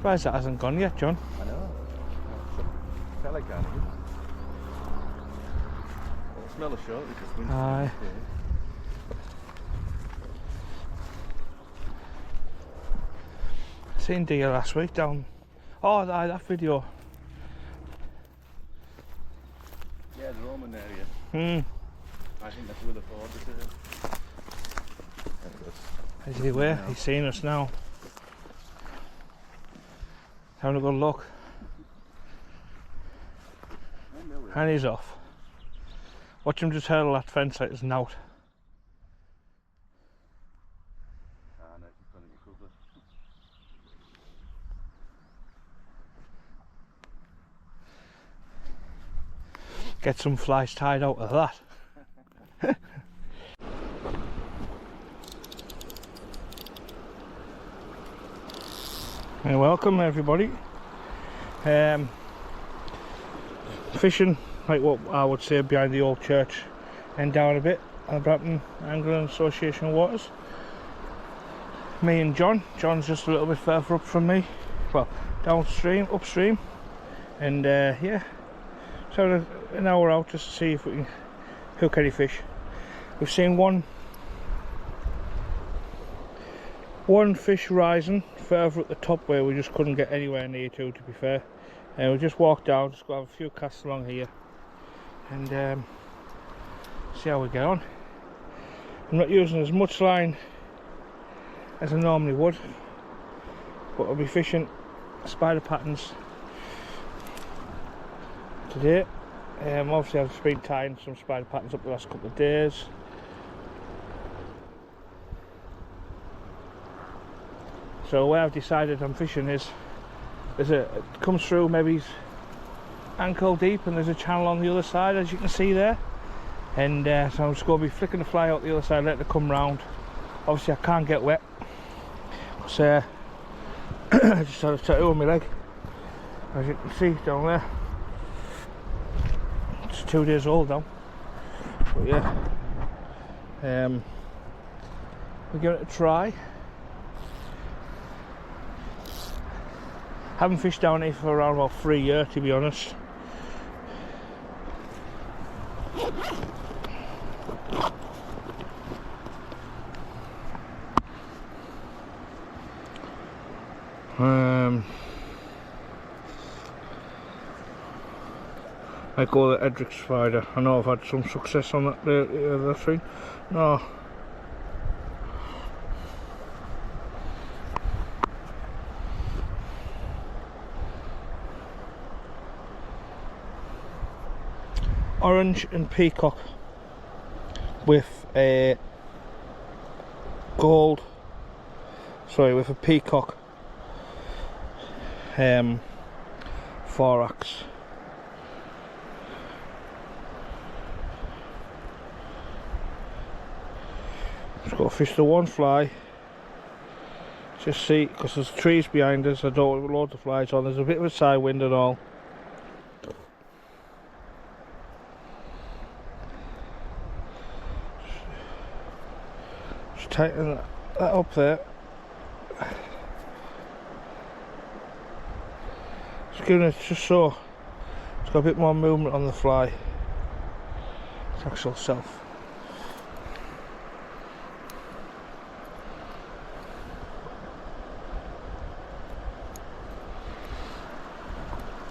Surprised that hasn't gone yet, John. I know. Felt like that. The smell of short is just winter. Aye. Seen deer last week down. Oh, that video. Yeah, the Roman area. I think that's where the ford is. Is he where? He's seen us now. Having a good look. And he's off. Watch him just hurdle that fence like it's knout. No, she's gonna get covered. Get some flies tied out of that. And welcome everybody. Fishing, like what I would say, behind the old church and down a bit on the Brampton Angling Association waters. Me and John's just a little bit further up from me, well downstream, upstream, and yeah, so an hour out just to see if we can hook any fish. We've seen one fish rising further at the top where we just couldn't get anywhere near to be fair. We just walked down, just got to have a few casts along here and see how we get on. I'm not using as much line as I normally would, but I'll be fishing spider patterns today. Obviously I've just been tying some spider patterns up the last couple of days. So the way I've decided I'm fishing is, it comes through maybe ankle deep and there's a channel on the other side, as you can see there. And so I'm just going to be flicking the fly out the other side, letting it come round. Obviously I can't get wet, so I just had a tattoo on my leg, as you can see down there. It's 2 days old now, but yeah, we're giving it a try. Haven't fished down here for around about 3 years, to be honest. I call it Edric spider. I know I've had some success on that the thing. No. Orange and peacock with a with a peacock 4-ax. Just got to fish the one fly, just see, because there's trees behind us. I don't want loads of flies on, there's a bit of a side wind and all. Just tighten that up there. Just giving it, just so it's got a bit more movement on the fly, its actual self.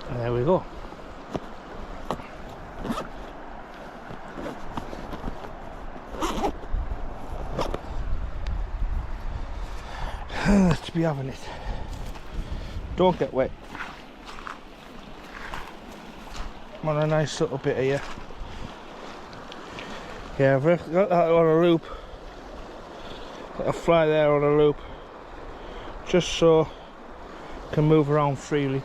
And there we go. Let's be having it. Don't get wet. I'm on a nice little bit here. Yeah, I've got that on a loop. Got a fly there on a loop, just so I can move around freely.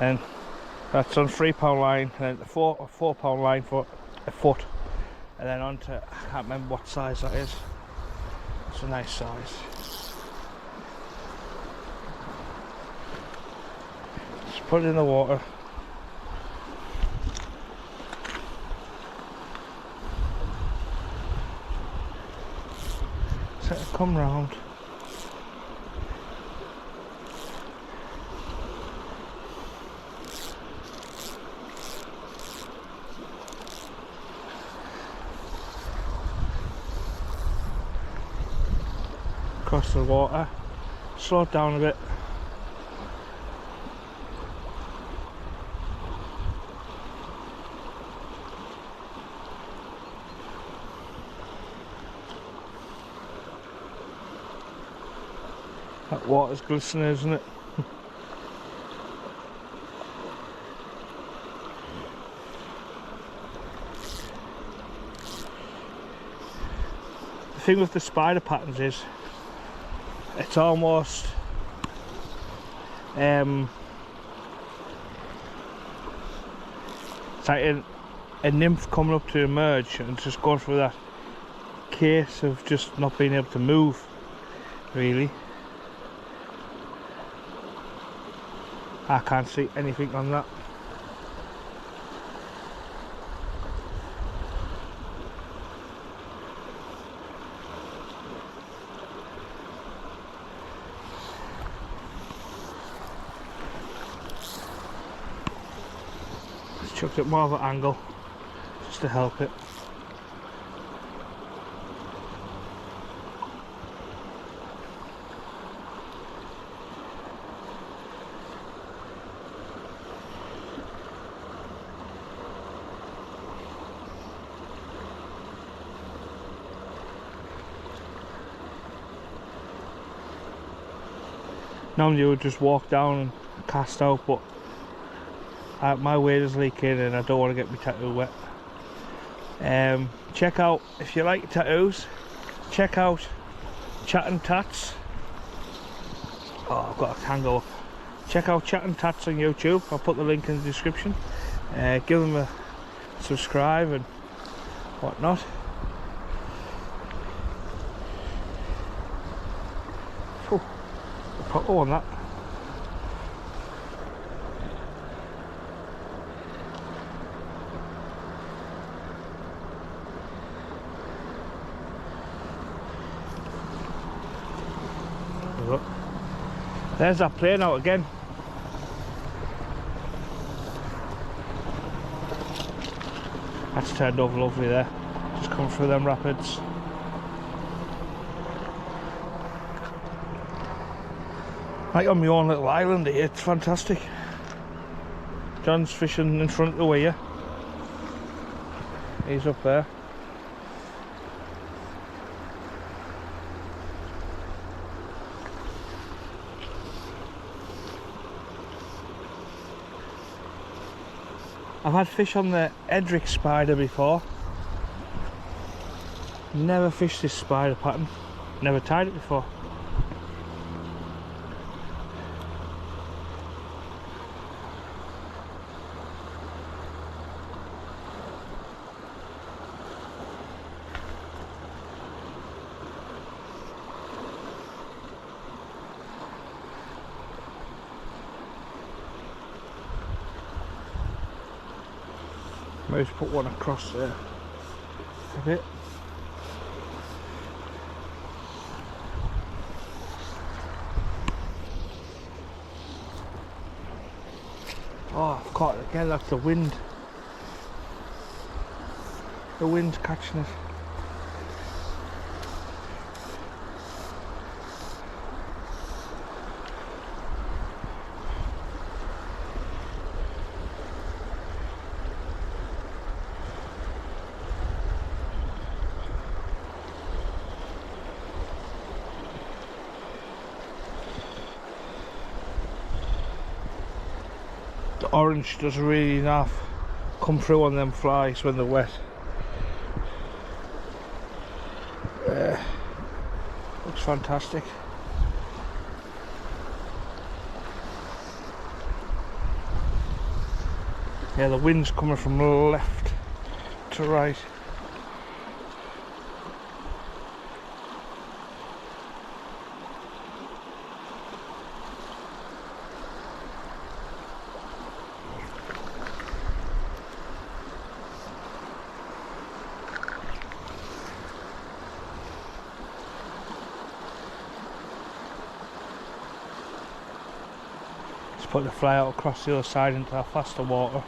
And that's on £3 line, and then a £4 line for a foot, and then onto, I can't remember what size that is. It's a nice size. Just put it in the water. Let it come round. across the water. Slow it down a bit. That water's glistening, isn't it? The thing with the spider patterns is it's almost it's like a nymph coming up to emerge and just going through that case of just not being able to move, really. I can't see anything on that. Just chucked it more of an angle just to help it. Normally you would just walk down and cast out, but my weight is leaking and I don't want to get my tattoo wet. Check out, if you like tattoos, check out Chat and Tats. Oh, I've got a tango up. Check out Chat and Tats on YouTube. I'll put the link in the description. Give them a subscribe and whatnot. Oh, a proper one that. Look. There's that plane out again. That's turned over lovely there. Just coming through them rapids. Like on my own little island here, it's fantastic. John's fishing in front of the weir. He's up there. I've had fish on the Edric spider before. Never fished this spider pattern. Never tied it before. Maybe just put one across there a bit. Oh, I've caught it again. That's the wind. The wind's catching it. The orange doesn't really enough come through on them flies when they're wet. Looks fantastic. Yeah, the wind's coming from left to right. Put the fly out across the other side into that faster water.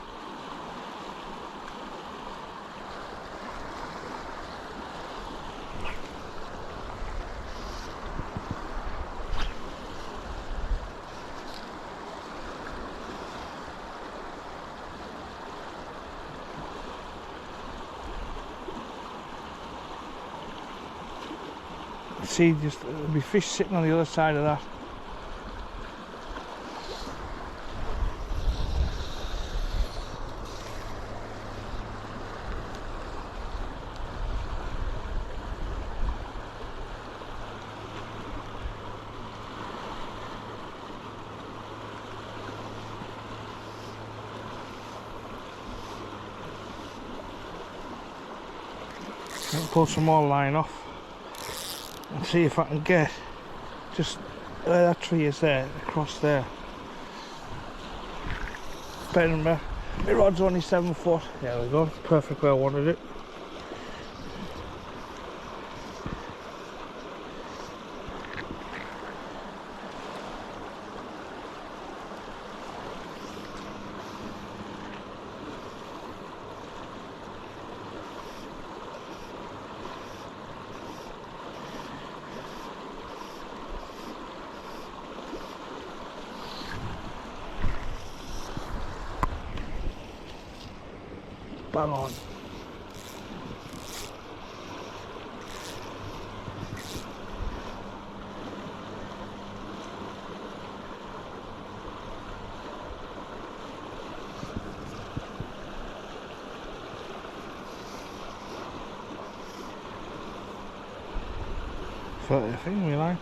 see just there'll be fish sitting on the other side of that. I'll pull some more line off and see if I can get just where that tree is there, across there. Better than my rod's only 7 foot. There we go, perfect where I wanted it. Bang on. So I think we line.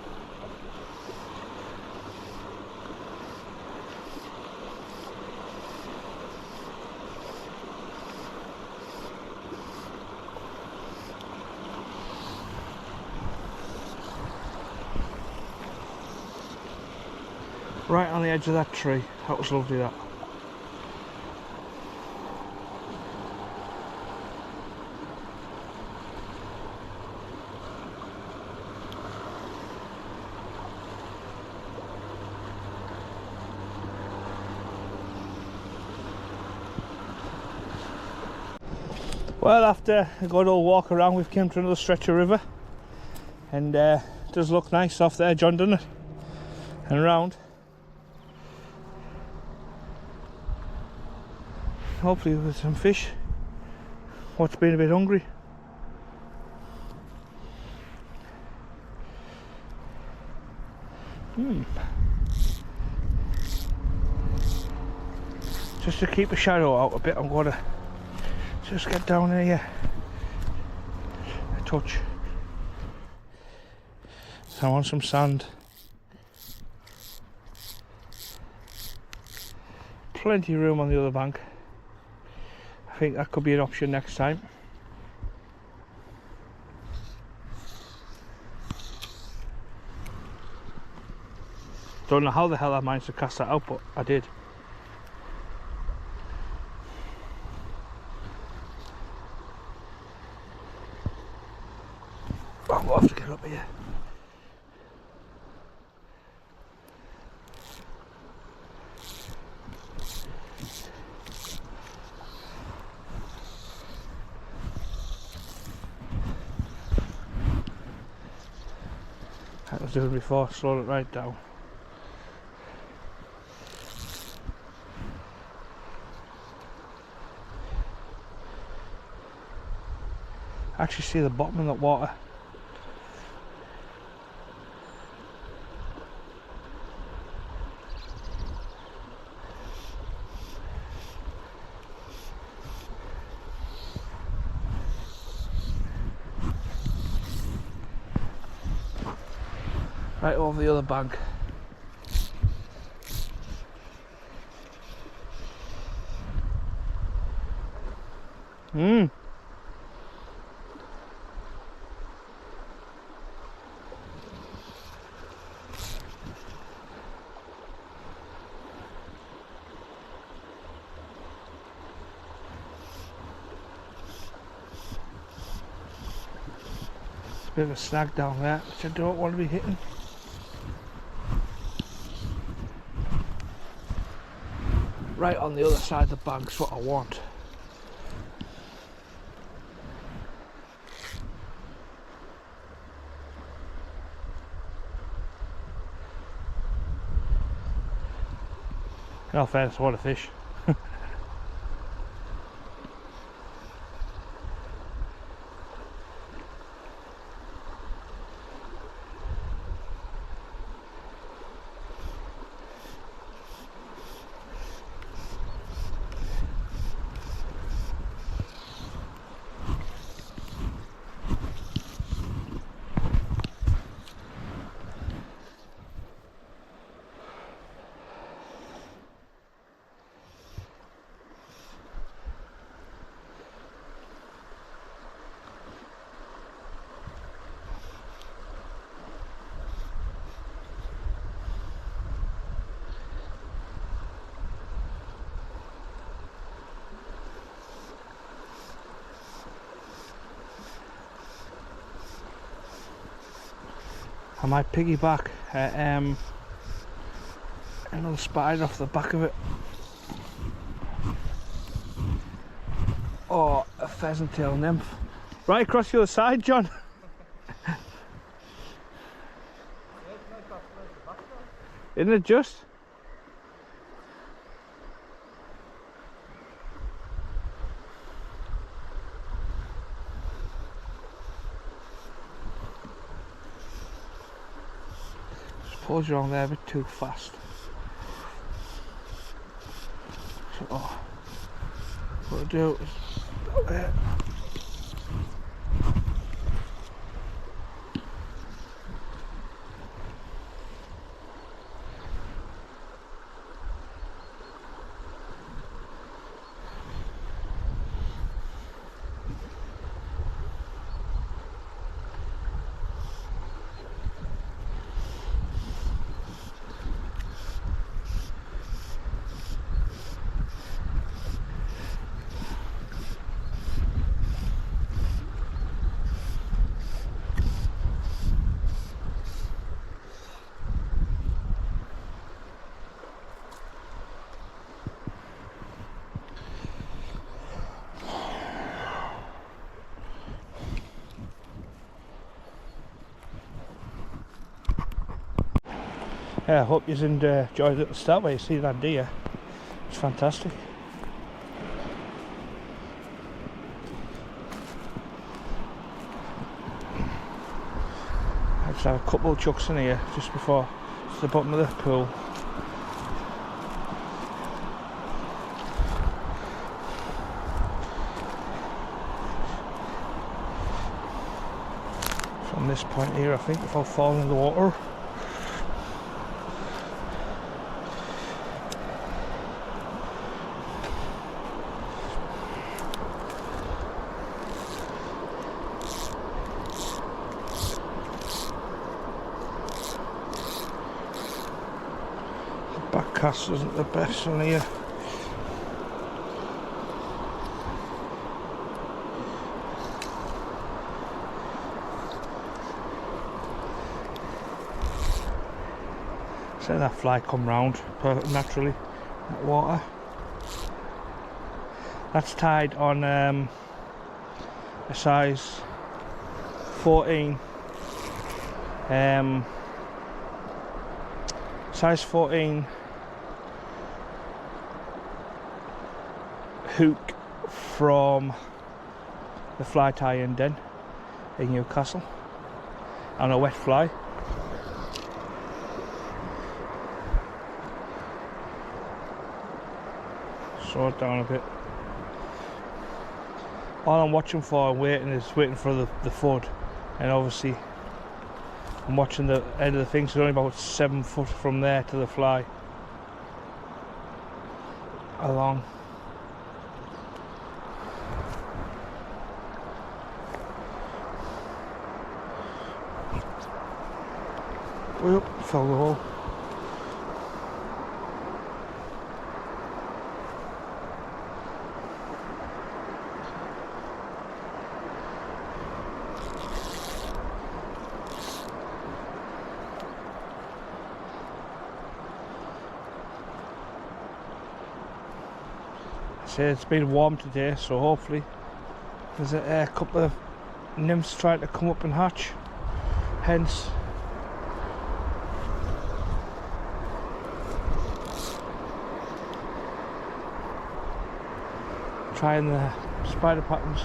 Right on the edge of that tree. That was lovely, that. Well, after a good old walk around, we've come to another stretch of river, and it does look nice off there, John, doesn't it? And round. Hopefully with some fish. What's been a bit hungry. Just to keep the shadow out a bit, I'm going to just get down here a touch. So I want some sand. Plenty of room on the other bank. I think that could be an option next time. Don't know how the hell I managed to cast that out, but I did. I'm going to have to get up here. I was doing before, slowed it right down. I actually see the bottom of that water. Right over the other bank. Bit of a snag down there, which I don't want to be hitting. Right on the other side of the bank's what I want. In all fairness, what a fish. I might piggyback another spider off the back of it, or a pheasant tail nymph. Right across the other side, John. Isn't it just? Suppose you're on there a bit too fast. So, what I'll do is go there. Yeah, I hope you enjoyed the start where you see that deer. It's fantastic. I just have a couple of chucks in here just before to the bottom of the pool. From this point here, I think, if I fall in the water. Back cast isn't the best on here. So that fly come round naturally in the water. That's tied on a size 14. Size 14 hook from the fly tie-in den in Newcastle on a wet fly. Slow it down a bit. All I'm watching for and waiting for the foot, and obviously I'm watching the end of the thing, so it's only about 7 foot from there to the fly along. Whoop, fell the hole. It's been warm today, so hopefully there's a couple of nymphs trying to come up and hatch, hence trying the spider patterns.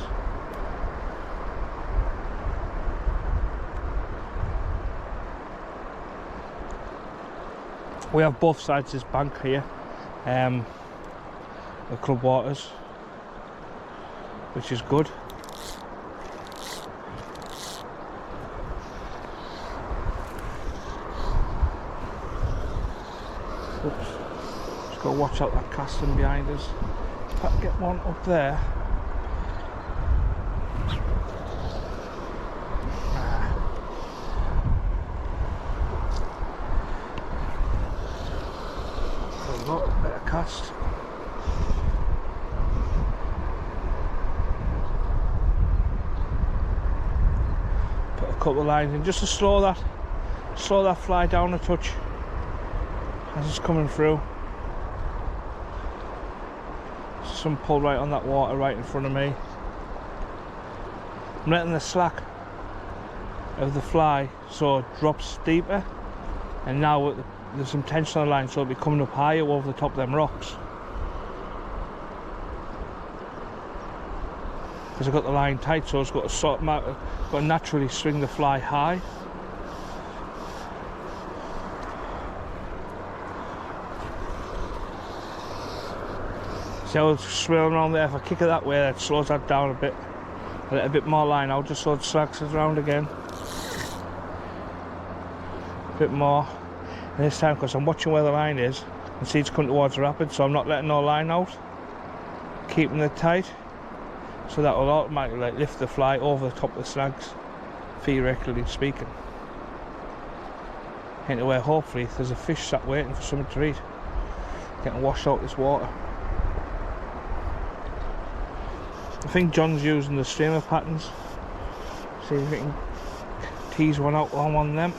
We have both sides of this bank here, the club waters, which is good. Oops, just got to watch out that casting behind us. If I can get one up there. There we go, better cast. Put a couple of lines in just to slow that slow that fly down a touch as it's coming through. Some pull right on that water right in front of me. I'm letting the slack of the fly so it drops deeper, and now there's some tension on the line, so it'll be coming up higher over the top of them rocks. Because I've got the line tight, so it's got to naturally swing the fly high. See how it's swirling around there? If I kick it that way, that slows that down a bit. I let a bit more line out just so it slacks it around again. A bit more. And this time, because I'm watching where the line is, and see it's coming towards the rapid, so I'm not letting no line out. Keeping it tight. So that will automatically like, lift the fly over the top of the snags, theoretically speaking. Into where hopefully there's a fish sat waiting for something to eat, getting washed out this water. I think John's using the streamer patterns. See if we can tease one out on one of them.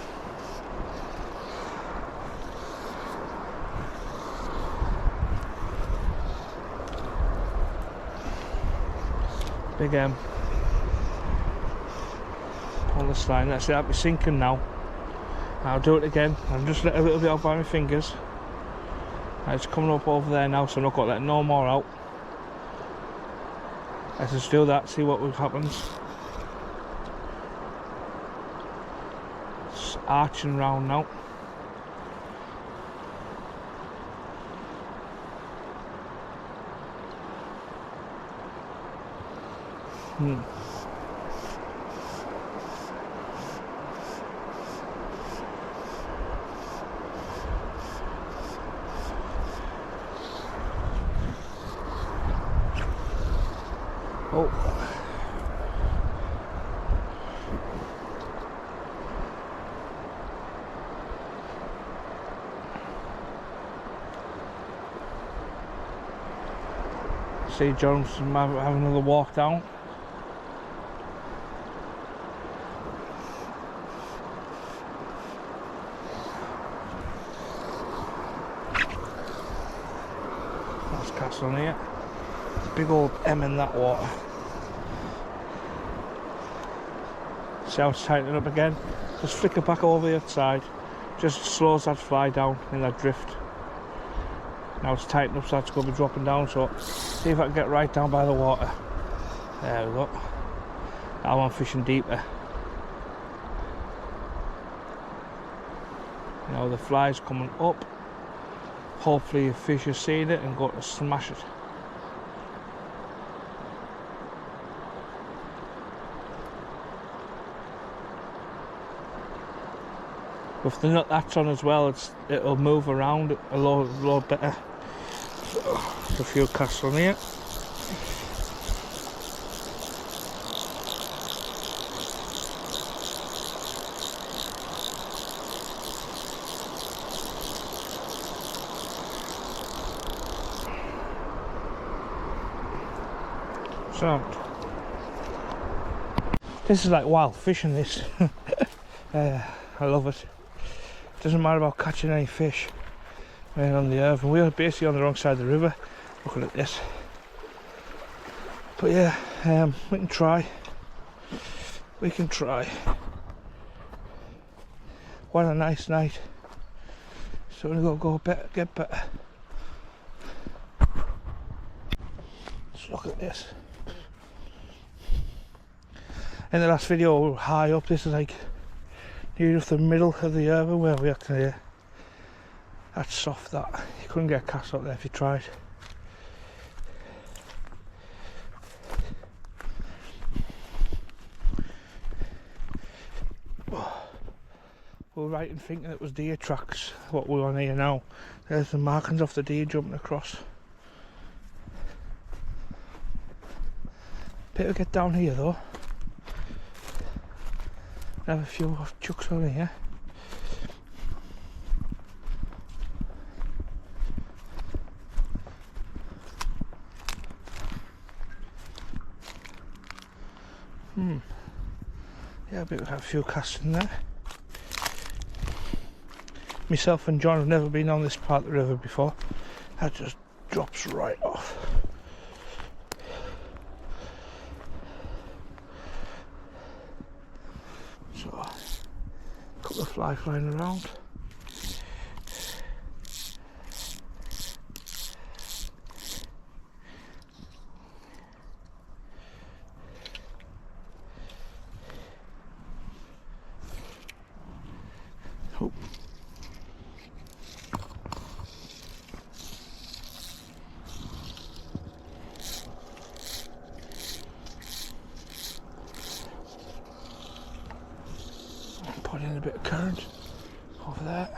Big M. Pull this line, that's it, that'll be sinking now. I'll do it again, I'll just let a little bit out by my fingers. It's coming up over there now, so I'm not going to let no more out. Let's just do that, see what happens. It's arching round now. Oh. See John's having another walk down. That's cast on here. Big old M in that water. See how it's tightening up again? Just flick it back over the other side. Just slows that fly down in that drift. Now it's tightening up, so that's going to be dropping down. So see if I can get right down by the water. There we go. Now I'm fishing deeper. Now the fly's coming up. Hopefully a fish has seen it and got to smash it. If the nut that's on as well, it'll move around a lot better. A few casts on here. So this is like wild fishing, this. I love it. Doesn't matter about catching any fish. Right on the Irthing. We are basically on the wrong side of the river. Looking at this. But yeah, we can try. We can try. What a nice night. So we're gonna go better, get better. Let's look at this. In the last video, we were high up. This is like near the middle of the Irthing where we actually. That's soft, that. You couldn't get a cast up there if you tried. We were right in thinking it was deer tracks, what we're on here now. There's the markings of the deer jumping across. Better get down here though. Have a few chucks on here. Yeah, a few casts in there. Myself and John have never been on this part of the river before. That just drops right off. So, a couple of fly flying around. Oh. Put in a bit of current over there,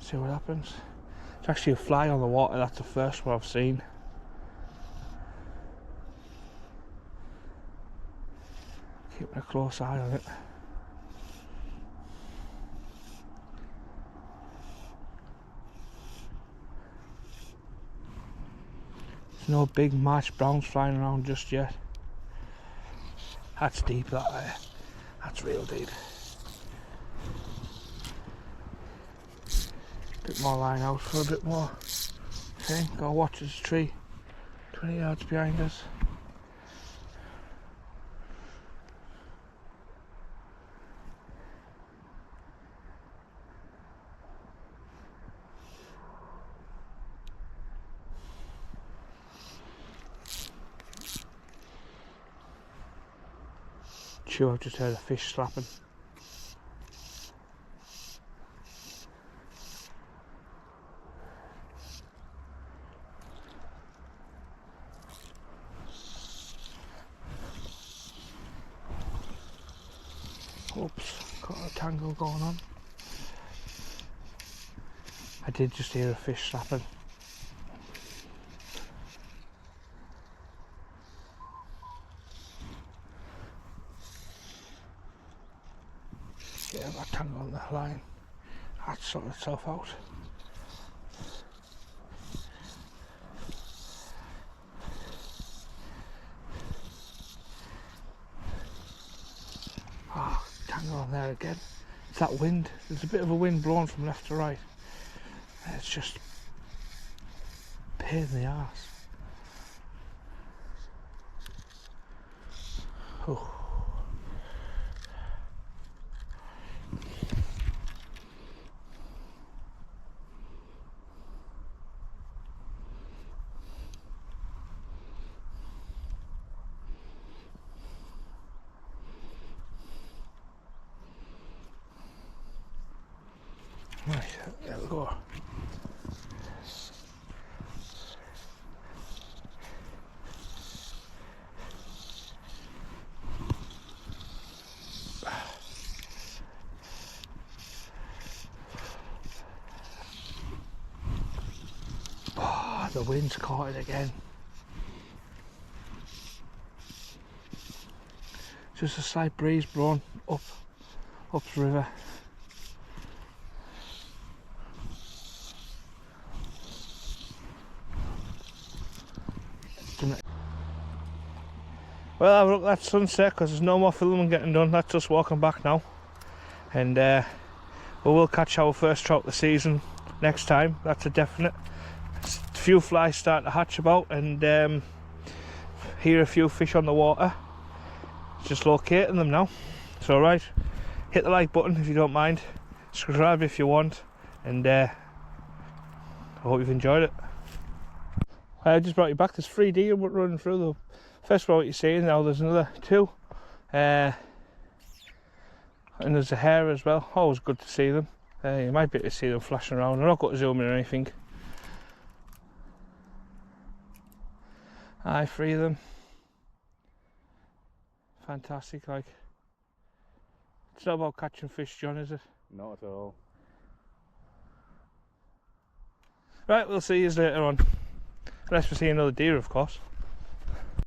see what happens. It's actually a fly on the water, that's the first one I've seen. Keeping a close eye on it. There's no big marsh browns flying around just yet. That's deep, that there. That's real deep. Bit more line out for a bit more. Okay, go watch this tree. 20 yards behind us. Sure, I've just heard a fish slapping. Oops, got a tangle going on. I did just hear a fish slapping. Get that tangle on the line. That sorted itself out. Ah, tangle on there again. It's that wind. There's a bit of a wind blowing from left to right. It's just a pain in the arse. Oh. Right, there we go. Oh, the wind's caught it again. Just a slight breeze blowing up the river. Well, I've looked at that sunset because there's no more filming getting done. That's just walking back now, and we will catch our first trout of the season next time. That's a definite. A few flies starting to hatch about, and hear a few fish on the water. Just locating them now. So right, hit the like button if you don't mind, subscribe if you want, and I hope you've enjoyed it. I just brought you back. There's 3 deer running through the first one what you're seeing. Now there's another 2, and there's a hare as well. Always good to see them. You might be able to see them flashing around. I'm not going to zoom in or anything. I free them. Fantastic, like. It's not about catching fish, John, is it? Not at all. Right, we'll see you later on. Unless we see another deer, of course.